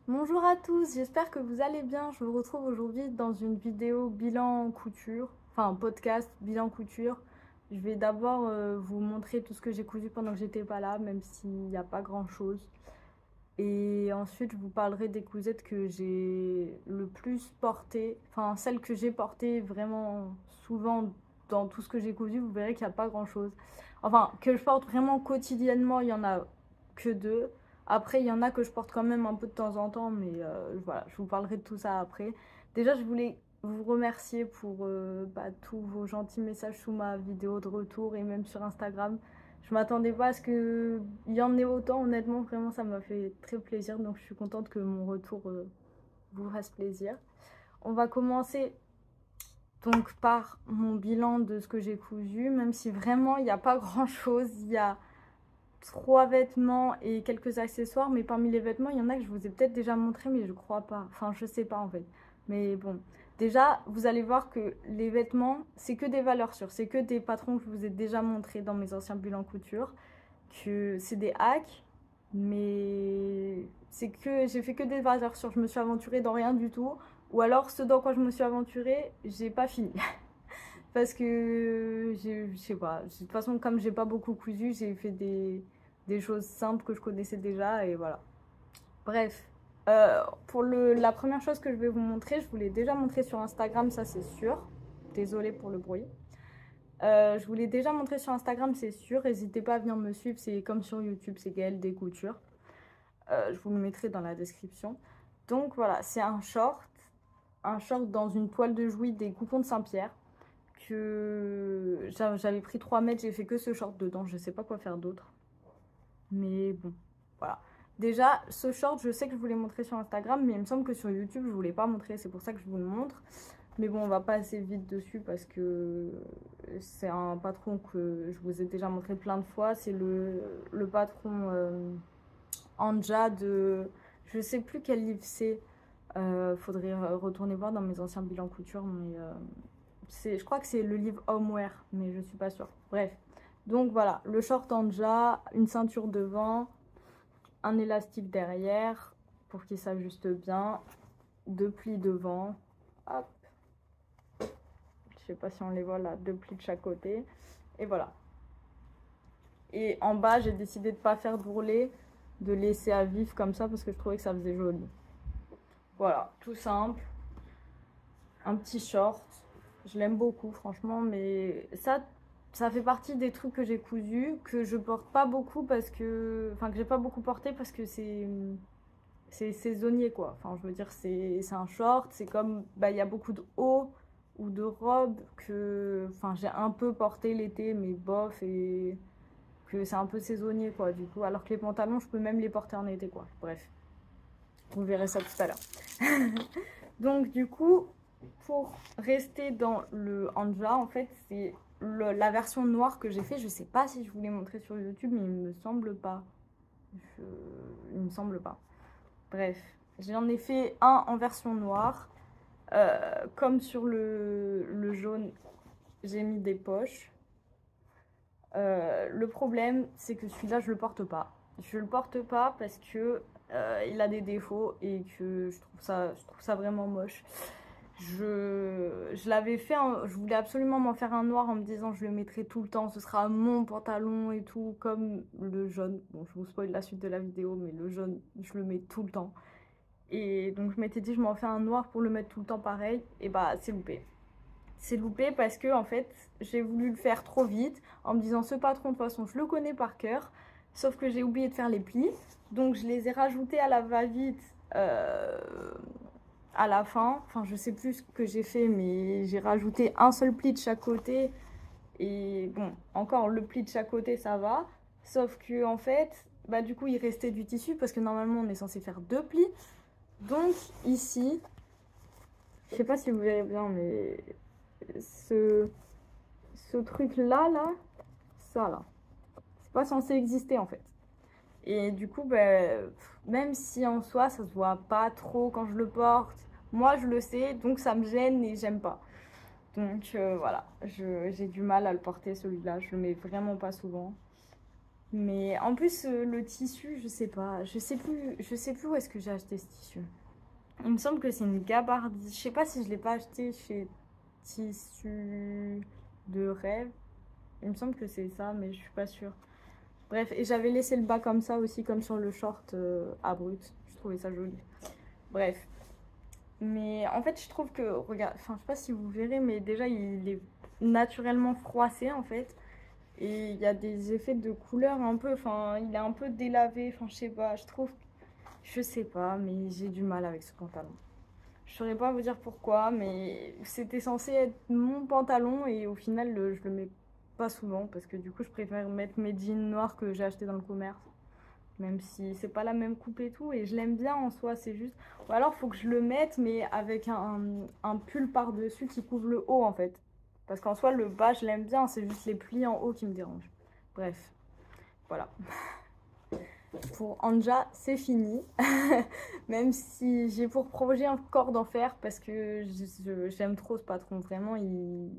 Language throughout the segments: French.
Bonjour à tous, j'espère que vous allez bien. Je vous retrouve aujourd'hui dans une vidéo bilan couture, enfin un podcast bilan couture. Je vais d'abord vous montrer tout ce que j'ai cousu pendant que j'étais pas là, même s'il n'y a pas grand chose. Et ensuite, je vous parlerai des cousettes que j'ai le plus portées, enfin celles que j'ai portées vraiment souvent dans tout ce que j'ai cousu. Vous verrez qu'il n'y a pas grand chose. Enfin, que je porte vraiment quotidiennement, il y en a que deux. Après, il y en a que je porte quand même un peu de temps en temps, mais voilà, je vous parlerai de tout ça après. Déjà, je voulais vous remercier pour tous vos gentils messages sous ma vidéo de retour et même sur Instagram. Je m'attendais pas à ce qu'il y en ait autant, honnêtement, vraiment ça m'a fait très plaisir, donc je suis contente que mon retour vous fasse plaisir. On va commencer donc par mon bilan de ce que j'ai cousu, même si vraiment il n'y a pas grand chose, il y a 3 vêtements et quelques accessoires, mais parmi les vêtements, il y en a que je vous ai peut-être déjà montré, mais je crois pas, enfin je sais pas en fait. Mais bon, déjà, vous allez voir que les vêtements, c'est que des valeurs sûres, c'est que des patrons que je vous ai déjà montrés dans mes anciens bilans couture, que c'est des hacks, mais c'est que j'ai fait que des valeurs sûres, je me suis aventurée dans rien du tout, ou alors ce dans quoi je me suis aventurée, j'ai pas fini. Parce que je sais pas, de toute façon comme j'ai pas beaucoup cousu, j'ai fait des choses simples que je connaissais déjà et voilà. Bref, pour la première chose que je vais vous montrer, je vous l'ai déjà montré sur Instagram, ça c'est sûr. Désolée pour le bruit. Je vous l'ai déjà montré sur Instagram, c'est sûr. N'hésitez pas à venir me suivre, c'est comme sur YouTube, c'est Gaëlle Descoutures. Je vous le mettrai dans la description. Donc voilà, c'est un short dans une toile de Jouy des Coupons de Saint-Pierre. Que j'avais pris 3 mètres, j'ai fait que ce short dedans, je sais pas quoi faire d'autre. Mais bon, voilà. Déjà, ce short, je sais que je voulais montrer sur Instagram, mais il me semble que sur YouTube, je voulais pas montrer, c'est pour ça que je vous le montre. Mais bon, on va passer vite dessus parce que c'est un patron que je vous ai déjà montré plein de fois. C'est le patron Anja de... Je sais plus quel livre c'est. Faudrait retourner voir dans mes anciens bilans couture, mais je crois que c'est le livre Homeware, mais je suis pas sûre. Bref. Donc voilà, le short Anja, une ceinture devant, un élastique derrière pour qu'il s'ajuste bien, 2 plis devant. Hop. Je sais pas si on les voit là, 2 plis de chaque côté. Et voilà. Et en bas, j'ai décidé de pas faire d'ourlet, de laisser à vif comme ça parce que je trouvais que ça faisait joli. Voilà, tout simple. Un petit short. Je l'aime beaucoup, franchement, mais ça fait partie des trucs que j'ai cousus, que je porte pas beaucoup parce que. Enfin, que j'ai pas beaucoup porté parce que c'est saisonnier, quoi. Enfin, je veux dire, c'est un short, c'est comme. Bah, il y a beaucoup de hauts ou de robes que. Enfin, j'ai un peu porté l'été, mais bof, et que c'est un peu saisonnier, quoi, du coup. Alors que les pantalons, je peux même les porter en été, quoi. Bref, vous verrez ça tout à l'heure. Donc, du coup, pour rester dans le Anja, en fait, c'est la version noire que j'ai fait. Je sais pas si je vous l'ai montré sur YouTube, mais il me semble pas. Il me semble pas. Bref, j'en ai fait un en version noire. Comme sur le jaune, j'ai mis des poches. Le problème, c'est que celui-là, je le porte pas. Je le porte pas parce que il a des défauts et que je trouve ça vraiment moche. Je l'avais fait, je voulais absolument m'en faire un noir en me disant je le mettrai tout le temps, ce sera mon pantalon et tout, comme le jaune. Bon, je vous spoil la suite de la vidéo, mais le jaune, je le mets tout le temps. Et donc je m'étais dit je m'en fais un noir pour le mettre tout le temps pareil, et bah c'est loupé. C'est loupé parce que en fait j'ai voulu le faire trop vite en me disant ce patron de toute façon je le connais par cœur, sauf que j'ai oublié de faire les plis, donc je les ai rajoutés à la va-vite à la fin. Enfin je sais plus ce que j'ai fait, mais j'ai rajouté un seul pli de chaque côté et bon encore le pli de chaque côté ça va, sauf que en fait bah du coup il restait du tissu parce que normalement on est censé faire 2 plis. Donc ici, je sais pas si vous verrez bien, mais ce, ce truc là, ça là, c'est pas censé exister en fait. Et du coup, ben, même si en soi ça se voit pas trop quand je le porte, moi je le sais, donc ça me gêne et j'aime pas. Donc voilà, j'ai du mal à le porter celui-là, je le mets vraiment pas souvent. Mais en plus, le tissu, je sais pas. Je sais plus où est-ce que j'ai acheté ce tissu. Il me semble que c'est une gabardine. Je sais pas si je l'ai pas acheté chez Tissu de rêve. Il me semble que c'est ça, mais je suis pas sûre. Bref, et j'avais laissé le bas comme ça aussi, comme sur le short à brut. Je trouvais ça joli. Bref. Mais en fait, je trouve que, regarde, enfin, je sais pas si vous verrez, mais déjà, il est naturellement froissé en fait. Et il y a des effets de couleur un peu, enfin, il est un peu délavé, enfin, je sais pas, je sais pas, mais j'ai du mal avec ce pantalon. Je saurais pas vous dire pourquoi, mais c'était censé être mon pantalon et au final, je le mets pas souvent parce que du coup, je préfère mettre mes jeans noirs que j'ai acheté dans le commerce. Même si c'est pas la même coupe et tout, et je l'aime bien en soi, c'est juste. Ou alors, faut que je le mette, mais avec un pull par-dessus qui couvre le haut en fait. Parce qu'en soi, le bas, je l'aime bien, c'est juste les plis en haut qui me dérangent. Bref, voilà. Pour Anja, c'est fini. Même si j'ai pour projet encore d'en faire parce que j'aime trop ce patron. Vraiment, il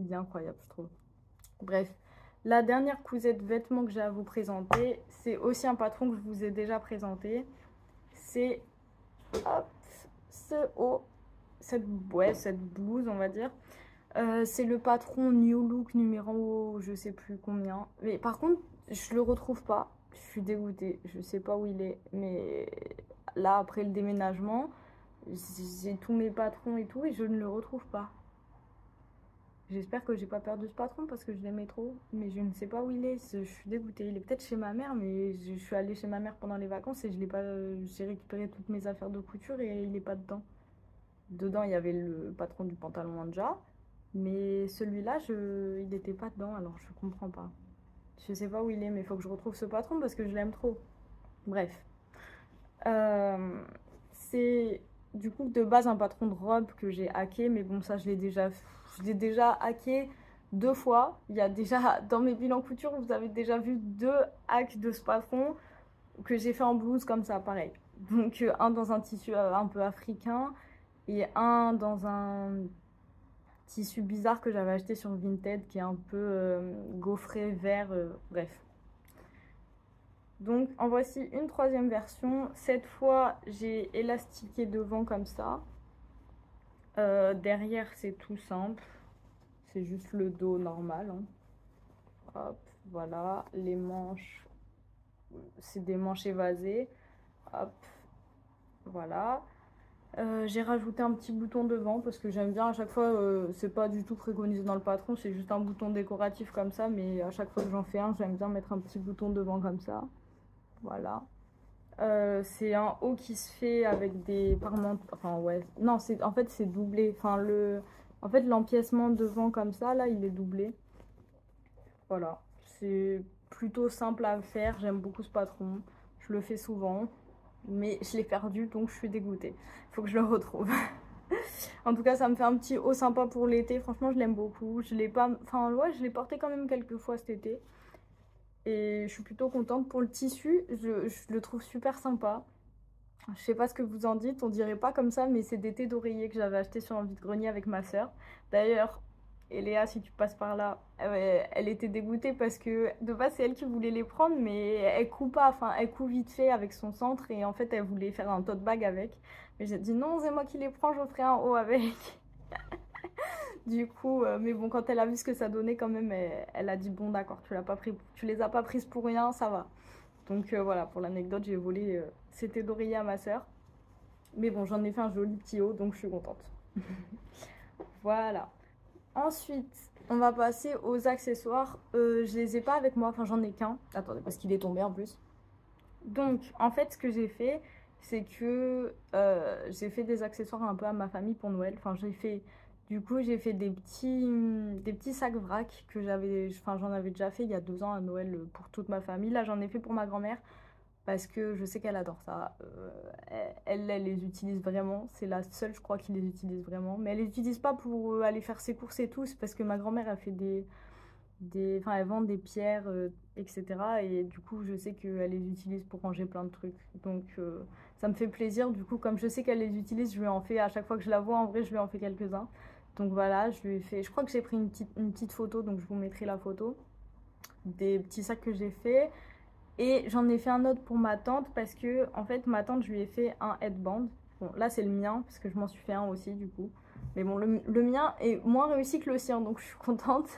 est incroyable, je trouve. Bref, la dernière cousette vêtements que j'ai à vous présenter, c'est aussi un patron que je vous ai déjà présenté. C'est ce haut, cette blouse, on va dire. C'est le patron New Look numéro je sais plus combien. Mais par contre, je le retrouve pas. Je suis dégoûtée. Je sais pas où il est. Mais là, après le déménagement, j'ai tous mes patrons et tout et je ne le retrouve pas. J'espère que j'ai pas perdu ce patron parce que je l'aimais trop. Mais je ne sais pas où il est. Je suis dégoûtée. Il est peut-être chez ma mère, mais je suis allée chez ma mère pendant les vacances et je l'ai pas. J'ai récupéré toutes mes affaires de couture et il est pas dedans. Dedans, il y avait le patron du pantalon Anja. Mais celui-là, il n'était pas dedans, alors je comprends pas. Je sais pas où il est, mais il faut que je retrouve ce patron parce que je l'aime trop. Bref. C'est du coup de base un patron de robe que j'ai hacké, mais bon, ça je l'ai déjà hacké 2 fois. Il y a déjà, dans mes bilans couture, vous avez déjà vu 2 hacks de ce patron que j'ai fait en blouse comme ça, pareil. Donc un dans un tissu un peu africain et un dans un tissu bizarre que j'avais acheté sur Vinted qui est un peu gaufré vert, bref. Donc en voici une troisième version. Cette fois j'ai élastiqué devant comme ça. Derrière c'est tout simple. C'est juste le dos normal. Hein. Hop, voilà. Les manches, c'est des manches évasées. Hop, voilà. J'ai rajouté un petit bouton devant parce que j'aime bien à chaque fois, c'est pas du tout préconisé dans le patron, c'est juste un bouton décoratif comme ça, mais à chaque fois que j'en fais un, j'aime bien mettre un petit bouton devant comme ça. Voilà. C'est un haut qui se fait avec des parements, enfin ouais, non, en fait c'est doublé, enfin en fait l'empiècement devant comme ça, là il est doublé. Voilà, c'est plutôt simple à faire, j'aime beaucoup ce patron, je le fais souvent. Mais je l'ai perdu donc je suis dégoûtée. Faut que je le retrouve. En tout cas, ça me fait un petit haut sympa pour l'été. Franchement, je l'aime beaucoup. Je l'ai pas, enfin ouais, je l'ai porté quand même quelques fois cet été. Et je suis plutôt contente pour le tissu. Je le trouve super sympa. Je sais pas ce que vous en dites, on dirait pas comme ça, mais c'est des thés d'oreiller que j'avais acheté sur un vide-grenier avec ma soeur. D'ailleurs, Eléa, si tu passes par là, elle était dégoûtée parce que de base c'est elle qui voulait les prendre, mais elle coud pas, enfin elle coud vite fait avec son centre et en fait elle voulait faire un tote bag avec. Mais j'ai dit non, c'est moi qui les prends, je ferai un haut avec. Du coup, mais bon, quand elle a vu ce que ça donnait quand même, elle a dit bon d'accord, tu les as pas prises pour rien, ça va. Donc voilà, pour l'anecdote, j'ai volé c'était d'oreiller à ma soeur. Mais bon, j'en ai fait un joli petit haut, donc je suis contente. Voilà. Ensuite, on va passer aux accessoires. Je les ai pas avec moi, enfin j'en ai qu'un. Attendez, parce qu'il est tombé en plus. Donc, en fait, ce que j'ai fait, c'est que j'ai fait des accessoires un peu à ma famille pour Noël. Enfin, du coup, j'ai fait des petits sacs vrac que j'en avais déjà fait il y a 2 ans à Noël pour toute ma famille. Là, j'en ai fait pour ma grand-mère parce que je sais qu'elle adore ça. Elle les utilise vraiment. C'est la seule, je crois, qui les utilise vraiment. Mais elle les utilise pas pour aller faire ses courses et tout. C'est parce que ma grand-mère, elle fait enfin, elle vend des pierres, etc. Et du coup, je sais qu'elle les utilise pour ranger plein de trucs. Donc, ça me fait plaisir. Du coup, comme je sais qu'elle les utilise, je lui en fais à chaque fois que je la vois. En vrai, je lui en fais quelques-uns. Donc voilà, je lui ai fait. Je crois que j'ai pris une petite photo, donc je vous mettrai la photo des petits sacs que j'ai fait. Et j'en ai fait un autre pour ma tante parce que, en fait, ma tante, je lui ai fait un headband. Bon, là, c'est le mien parce que je m'en suis fait un aussi, du coup. Mais bon, le mien est moins réussi que le sien, donc je suis contente.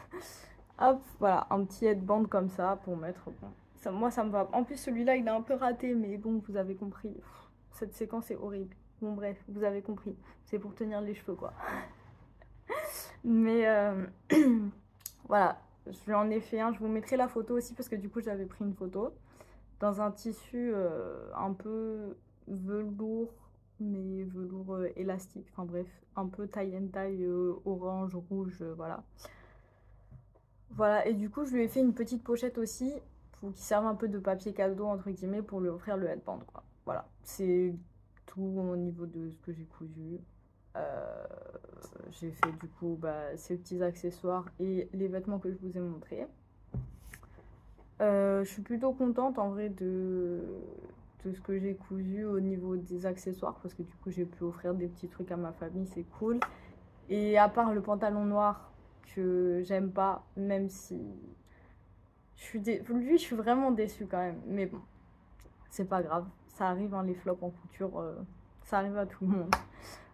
Hop, voilà, un petit headband comme ça pour mettre. Bon, ça, moi, ça me va. En plus, celui-là, il est un peu raté, mais bon, vous avez compris. Cette séquence est horrible. Bon, bref, vous avez compris. C'est pour tenir les cheveux, quoi. Mais voilà, je lui en ai fait un. Je vous mettrai la photo aussi parce que du coup, j'avais pris une photo dans un tissu un peu velours, mais velours élastique. Enfin bref, un peu tie and dye orange, rouge, voilà. Voilà, et du coup, je lui ai fait une petite pochette aussi pour qu'il serve un peu de papier cadeau, entre guillemets, pour lui offrir le headband, quoi. Voilà, c'est tout au niveau de ce que j'ai cousu. Euh, j'ai fait du coup ces petits accessoires et les vêtements que je vous ai montrés. Je suis plutôt contente en vrai de ce que j'ai cousu au niveau des accessoires parce que du coup j'ai pu offrir des petits trucs à ma famille, c'est cool. Et à part le pantalon noir que j'aime pas, même si lui je suis vraiment déçue quand même, mais bon, c'est pas grave, ça arrive hein, les flops en couture, ça arrive à tout le monde.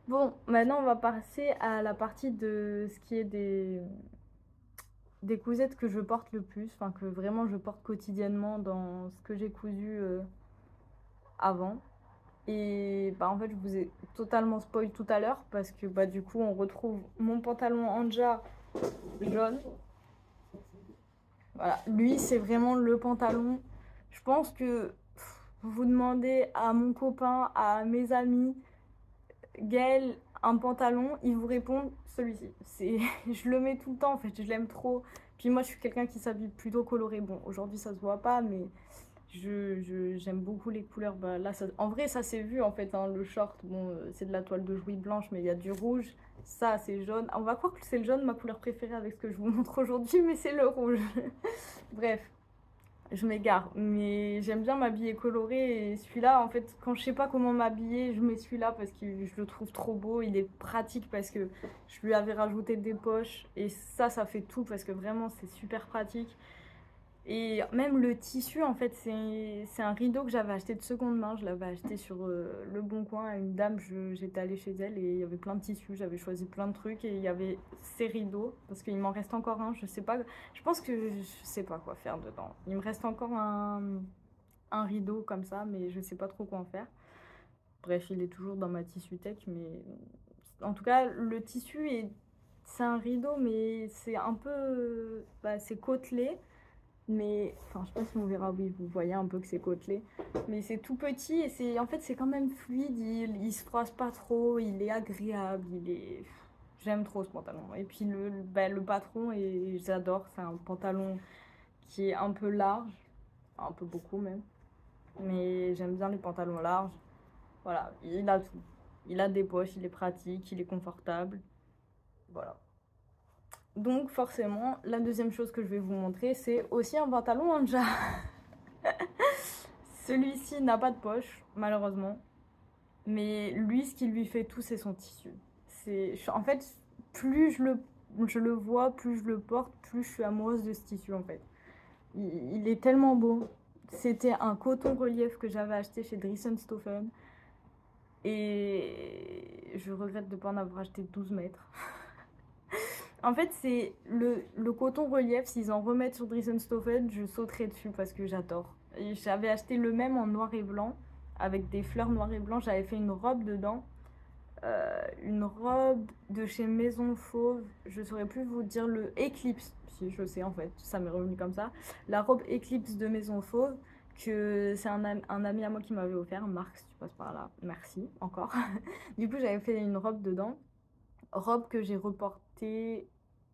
Bon, maintenant on va passer à la partie de ce qui est des cousettes que je porte le plus, enfin que vraiment je porte quotidiennement dans ce que j'ai cousu avant. Et bah en fait je vous ai totalement spoil tout à l'heure parce que bah du coup on retrouve mon pantalon Anja jaune. Voilà, lui c'est vraiment le pantalon. Je pense que vous demandez à mon copain, à mes amis, Gaël, un pantalon, ils vous répondent celui-ci. Je le mets tout le temps en fait, je l'aime trop. Puis moi je suis quelqu'un qui s'habille plutôt coloré. Bon, aujourd'hui ça se voit pas, mais j'aime beaucoup les couleurs. Bah, là, en vrai, ça s'est vu en fait. Hein, le short, bon, c'est de la toile de Jouy blanche, mais il y a du rouge. Ça, c'est jaune. On va croire que c'est le jaune, ma couleur préférée avec ce que je vous montre aujourd'hui, mais c'est le rouge. Bref, je m'égare. Mais j'aime bien m'habiller coloré. Et celui-là, en fait, quand je sais pas comment m'habiller, je mets celui-là parce que je le trouve trop beau. Il est pratique parce que je lui avais rajouté des poches. Et ça fait tout parce que vraiment, c'est super pratique. Et même le tissu, en fait, c'est un rideau que j'avais acheté de seconde main. Je l'avais acheté sur Le Bon Coin à une dame. J'étais allée chez elle et il y avait plein de tissus. J'avais choisi plein de trucs et il y avait ces rideaux. Parce qu'il m'en reste encore un. Je sais pas. Je pense que je sais pas quoi faire dedans. Il me reste encore un rideau comme ça, mais je sais pas trop quoi en faire. Bref, il est toujours dans ma tissu tech. Mais en tout cas, le tissu est. C'est un rideau, mais c'est un peu. C'est côtelé. Mais, enfin, je sais pas si on verra, oui, vous voyez un peu que c'est côtelé. Mais c'est tout petit et en fait, c'est quand même fluide. Il se froisse pas trop, il est agréable, j'aime trop ce pantalon. Et puis le patron, et j'adore, c'est un pantalon qui est un peu large, un peu beaucoup même. Mais j'aime bien les pantalons larges. Voilà, il a tout. Il a des poches, il est pratique, il est confortable. Voilà. Donc forcément, la deuxième chose que je vais vous montrer, c'est aussi un pantalon Anja. Celui-ci n'a pas de poche, malheureusement. Mais lui, ce qui lui fait tout, c'est son tissu. En fait, plus je le vois, plus je le porte, plus je suis amoureuse de ce tissu, en fait. Il est tellement beau. C'était un coton relief que j'avais acheté chez Dresden-Stoffen. Et je regrette de ne pas en avoir acheté 12 mètres. En fait, c'est le coton relief, s'ils en remettent sur Dresden-Stoffen, je sauterai dessus parce que j'adore. J'avais acheté le même en noir et blanc, avec des fleurs noir et blanc. J'avais fait une robe dedans. Une robe de chez Maison Fauve. Je saurais plus vous dire le Eclipse. Si, je sais en fait, ça m'est revenu comme ça. La robe Eclipse de Maison Fauve, que c'est un ami à moi qui m'avait offert. Marc, si tu passes par là, merci encore. Du coup, j'avais fait une robe dedans. Robe que j'ai reportée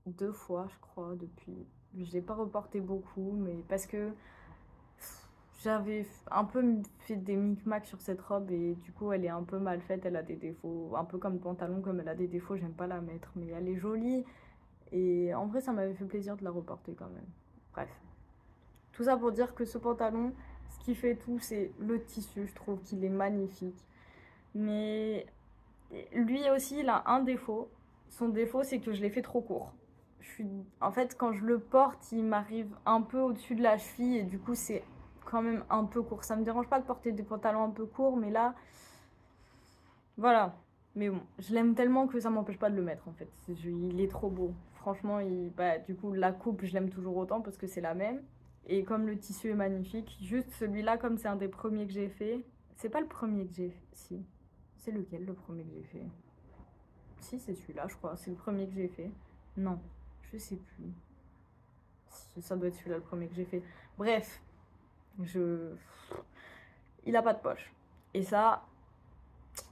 2 fois, je crois, depuis. Je l'ai pas reportée beaucoup, mais parce que j'avais un peu fait des micmacs sur cette robe et du coup elle est un peu mal faite, elle a des défauts, un peu comme le pantalon, comme elle a des défauts, j'aime pas la mettre, mais elle est jolie et en vrai ça m'avait fait plaisir de la reporter quand même. Bref, tout ça pour dire que ce pantalon, ce qui fait tout, c'est le tissu, je trouve qu'il est magnifique. Mais lui aussi, il a un défaut. Son défaut, c'est que je l'ai fait trop court. En fait, quand je le porte, il m'arrive un peu au-dessus de la cheville et du coup, c'est quand même un peu court. Ça me dérange pas de porter des pantalons un peu courts, mais là, voilà. Mais bon, je l'aime tellement que ça m'empêche pas de le mettre en fait. Il est trop beau. Franchement, bah, du coup, la coupe, je l'aime toujours autant parce que c'est la même. Et comme le tissu est magnifique, juste celui-là, comme c'est un des premiers que j'ai fait. C'est pas le premier que j'ai fait, si. C'est lequel le premier que j'ai fait? Si, c'est celui-là, je crois. C'est le premier que j'ai fait. Non, je sais plus. Ça doit être celui-là le premier que j'ai fait. Bref, il a pas de poche. Et ça,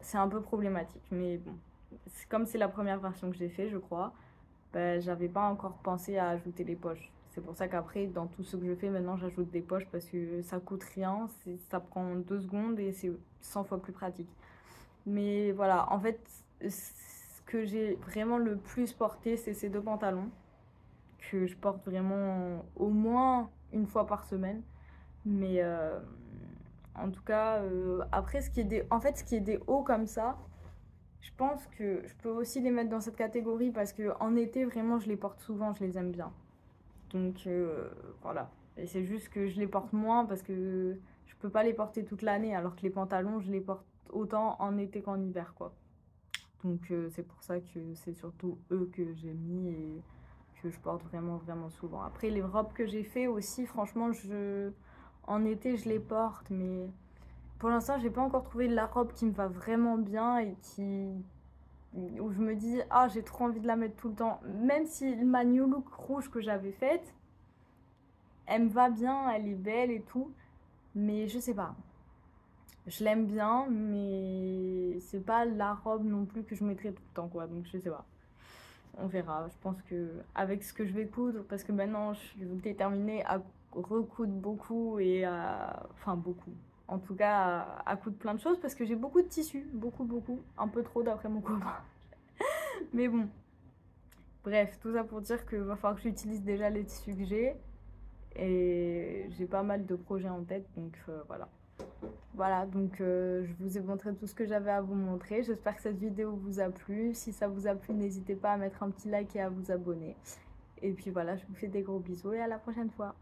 c'est un peu problématique. Mais bon, comme c'est la première version que j'ai fait, je crois, ben, j'avais pas encore pensé à ajouter les poches. C'est pour ça qu'après, dans tout ce que je fais maintenant, j'ajoute des poches parce que ça coûte rien, ça prend 2 secondes et c'est 100 fois plus pratique. Mais voilà, en fait, ce que j'ai vraiment le plus porté, c'est ces 2 pantalons que je porte vraiment au moins une fois par semaine. Mais en tout cas, après, en fait, ce qui est des hauts comme ça, je pense que je peux aussi les mettre dans cette catégorie parce que en été, vraiment, je les porte souvent, je les aime bien. Donc voilà. Et c'est juste que je les porte moins parce que je peux pas les porter toute l'année, alors que les pantalons, je les porte autant en été qu'en hiver, quoi. Donc c'est pour ça que c'est surtout eux que j'ai mis et que je porte vraiment, vraiment souvent. Après, les robes que j'ai fait aussi, franchement, en été, je les porte, mais pour l'instant, j'ai pas encore trouvé la robe qui me va vraiment bien et où je me dis, ah, j'ai trop envie de la mettre tout le temps. Même si ma New Look rouge que j'avais faite, elle me va bien, elle est belle et tout, mais je sais pas. Je l'aime bien, mais c'est pas la robe non plus que je mettrai tout le temps, quoi. Donc je sais pas. On verra. Je pense que avec ce que je vais coudre, parce que maintenant je suis déterminée à recoudre beaucoup et à... Enfin beaucoup. En tout cas, à coudre plein de choses parce que j'ai beaucoup de tissus. Beaucoup, beaucoup. Un peu trop d'après mon copain. Mais bon. Bref, tout ça pour dire qu'il va falloir que j'utilise déjà les tissus que j'ai. Et j'ai pas mal de projets en tête, donc voilà. Voilà, donc je vous ai montré tout ce que j'avais à vous montrer. J'espère que cette vidéo vous a plu. Si ça vous a plu, n'hésitez pas à mettre un petit like et à vous abonner. Et puis voilà, je vous fais des gros bisous et à la prochaine fois.